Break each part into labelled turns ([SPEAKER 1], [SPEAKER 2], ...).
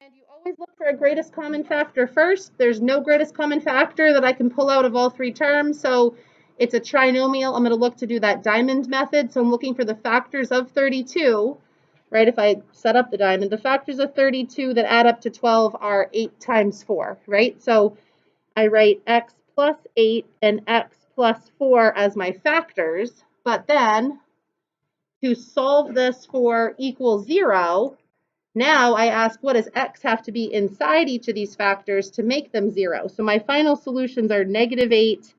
[SPEAKER 1] And you always look for a greatest common factor first. There's no greatest common factor that I can pull out of all three terms, so it's a trinomial. I'm going to look to do that diamond method, so I'm looking for the factors of 32, right? If I set up the diamond, the factors of 32 that add up to 12 are 8 times 4, right? So I write x plus 8 and x plus 4 as my factors, but then to solve this for equal 0, now I ask, what does x have to be inside each of these factors to make them 0? So my final solutions are -8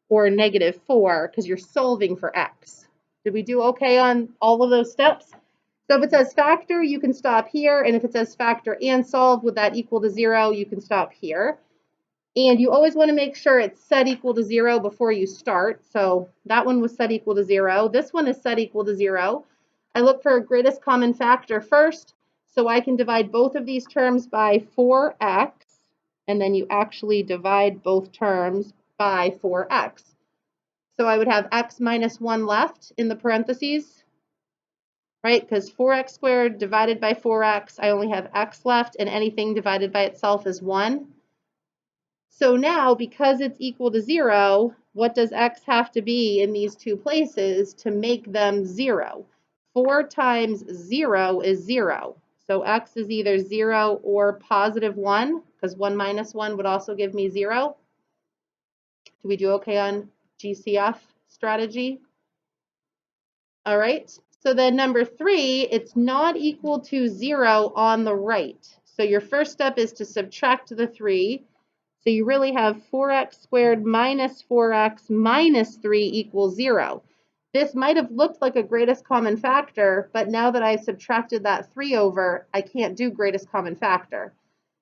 [SPEAKER 1] or -4 because you're solving for x. Did we do okay on all of those steps? So if it says factor, you can stop here. And if it says factor and solve, would that equal to 0? You can stop here. And you always want to make sure it's set equal to 0 before you start. So that one was set equal to 0. This one is set equal to 0. I look for a greatest common factor first. So I can divide both of these terms by 4x, and then you actually divide both terms by 4x. So I would have x minus 1 left in the parentheses, right? Because 4x squared divided by 4x, I only have x left, and anything divided by itself is 1. So now, because it's equal to 0, what does x have to be in these two places to make them 0? 4 times 0 is 0. So x is either 0 or positive 1, because 1 minus 1 would also give me 0. Do we do okay on GCF strategy? All right. So then number 3, it's not equal to 0 on the right. So your first step is to subtract the 3. So you really have 4x squared minus 4x minus 3 equals 0. This might have looked like a greatest common factor, but now that I've subtracted that 3 over, I can't do greatest common factor.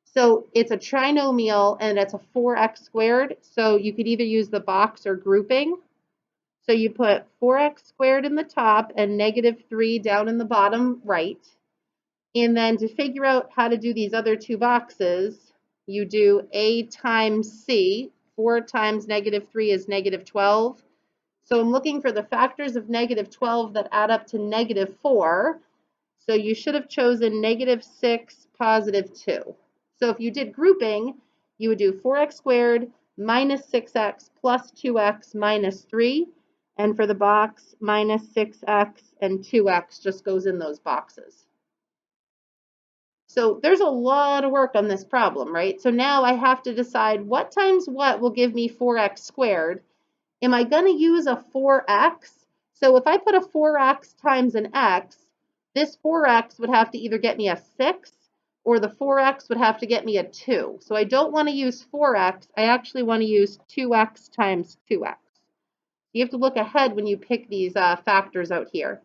[SPEAKER 1] So it's a trinomial and it's a 4x squared. So you could either use the box or grouping. So you put 4x squared in the top and -3 down in the bottom right. And then to figure out how to do these other two boxes, you do a times c. 4 times -3 is -12. So I'm looking for the factors of -12 that add up to -4. So you should have chosen -6, positive 2. So if you did grouping, you would do 4x squared minus 6x plus 2x minus 3. And for the box, minus 6x and 2x just goes in those boxes. So there's a lot of work on this problem, right? So now I have to decide what times what will give me 4x squared. Am I going to use a 4x? So if I put a 4x times an x, this 4x would have to either get me a 6 or the 4x would have to get me a 2. So I don't want to use 4x. I actually want to use 2x times 2x. You have to look ahead when you pick these factors out here.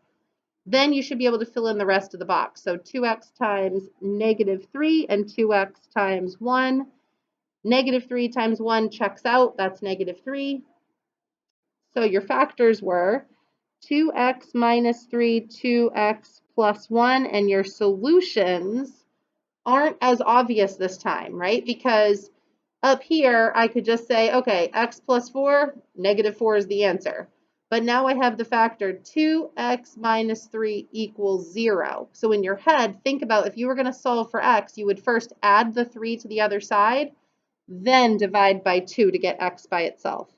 [SPEAKER 1] Then you should be able to fill in the rest of the box. So 2x times -3 and 2x times 1. -3 times 1 checks out. That's -3. So your factors were 2x minus 3, 2x plus 1, and your solutions aren't as obvious this time, right? Because up here, I could just say, okay, x plus 4, -4 is the answer. But now I have the factor 2x minus 3 equals 0. So in your head, think about if you were going to solve for x, you would first add the 3 to the other side, then divide by 2 to get x by itself.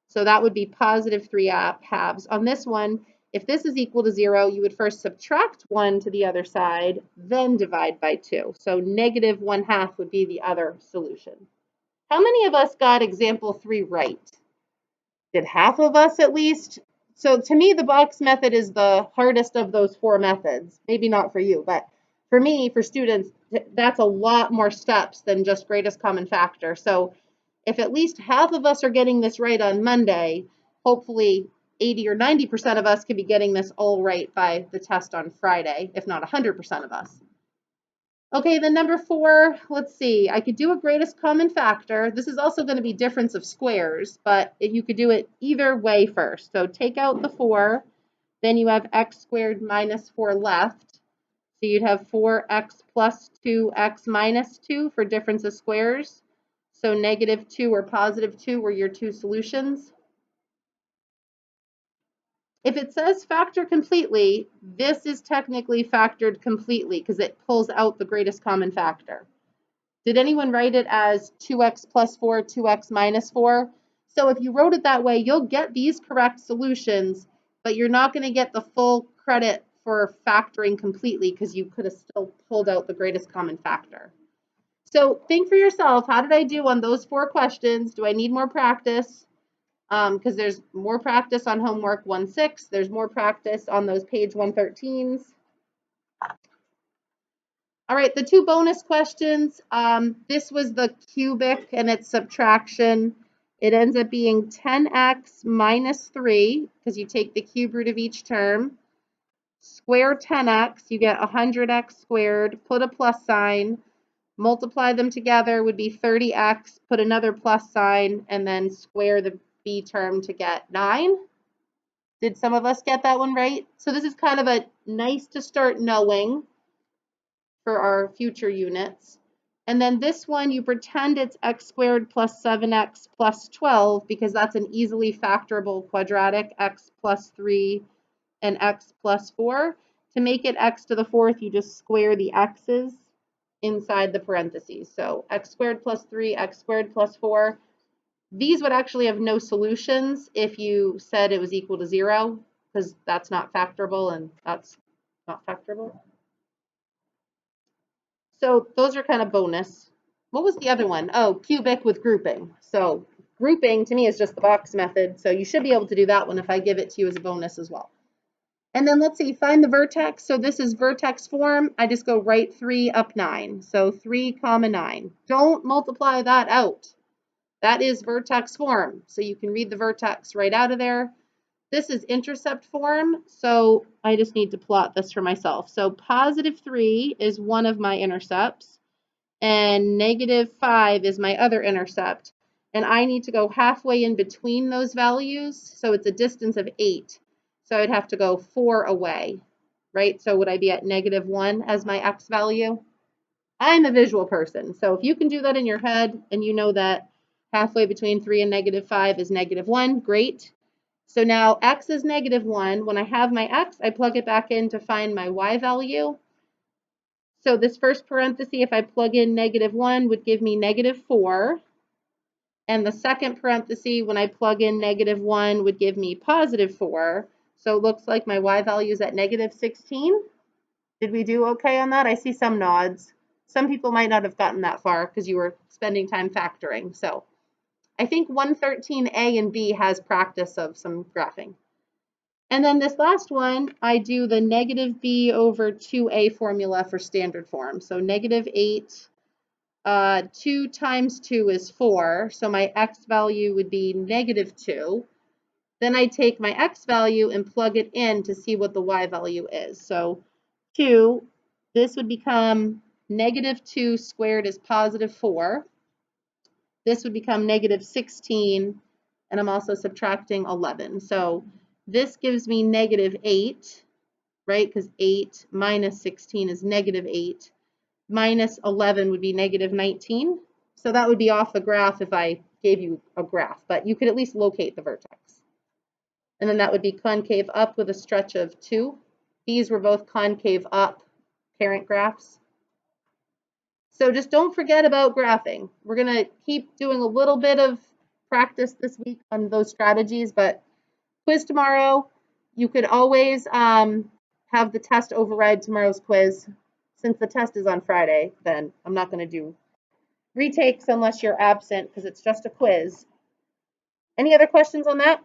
[SPEAKER 1] So that would be positive 3 halves. On this one, if this is equal to 0, you would first subtract 1 to the other side, then divide by 2. So -1/2 would be the other solution. How many of us got example 3 right? Did half of us at least? So to me, the box method is the hardest of those 4 methods. Maybe not for you, but for me, for students, that's a lot more steps than just greatest common factor. So if at least half of us are getting this right on Monday, hopefully 80 or 90% of us could be getting this all right by the test on Friday, if not 100% of us. Okay, then number 4, let's see. I could do a greatest common factor. This is also going to be difference of squares, but you could do it either way first. So take out the 4, then you have x squared minus 4 left. So you'd have 4x plus 2x minus 2 for difference of squares. So -2 or positive 2 were your two solutions. If it says factor completely, this is technically factored completely because it pulls out the greatest common factor. Did anyone write it as 2x plus 4, 2x minus 4? So if you wrote it that way, you'll get these correct solutions, but you're not going to get the full credit for factoring completely because you could have still pulled out the greatest common factor. So think for yourself, how did I do on those 4 questions? Do I need more practice? Because there's more practice on homework 1-6. There's more practice on those page 113s. All right, the 2 bonus questions. This was the cubic and its subtraction. It ends up being 10x minus 3, because you take the cube root of each term. Square 10x, you get 100x squared, put a plus sign, multiply them together would be 30x, put another plus sign, and then square the b term to get 9. Did some of us get that one right? So this is kind of a nice to start knowing for our future units. And then this one, you pretend it's x squared plus 7x plus 12 because that's an easily factorable quadratic, x plus 3 and x plus 4. To make it x to the 4th, you just square the x's inside the parentheses. So x squared plus 3, x squared plus 4. These would actually have no solutions if you said it was equal to 0, because that's not factorable and that's not factorable. So those are kind of bonus. What was the other one? Oh, cubic with grouping. So grouping to me is just the box method. So you should be able to do that one if I give it to you as a bonus as well. And then let's see, find the vertex. So this is vertex form. I just go right 3 up 9. So 3, 9. Don't multiply that out. That is vertex form. So you can read the vertex right out of there. This is intercept form, so I just need to plot this for myself. So positive 3 is one of my intercepts, and negative 5 is my other intercept. And I need to go halfway in between those values, so it's a distance of 8. So I'd have to go 4 away, right? So would I be at negative 1 as my x value? I'm a visual person, so if you can do that in your head and you know that halfway between 3 and negative 5 is negative 1, great. So now x is negative 1. When I have my x, I plug it back in to find my y value. So this first parenthesis, if I plug in negative 1, would give me negative 4. And the second parenthesis, when I plug in negative 1, would give me positive 4. So it looks like my y value is at negative 16. Did we do okay on that? I see some nods. Some people might not have gotten that far because you were spending time factoring. So I think 113A and B has practice of some graphing. And then this last one, I do the negative b over 2a formula for standard form. So negative 8, 2 times 2 is 4. So my x value would be negative 2. Then I take my x value and plug it in to see what the y value is. So 2, this would become negative 2 squared is positive 4. This would become negative 16, and I'm also subtracting 11. So this gives me negative 8, right? Because 8 minus 16 is negative 8. Minus 11 would be negative 19. So that would be off the graph if I gave you a graph, but you could at least locate the vertex. And then that would be concave up with a stretch of 2. These were both concave up parent graphs. So just don't forget about graphing. We're going to keep doing a little bit of practice this week on those strategies, but quiz tomorrow. You could always have the test override tomorrow's quiz. Since the test is on Friday, then I'm not going to do retakes unless you're absent because it's just a quiz. Any other questions on that?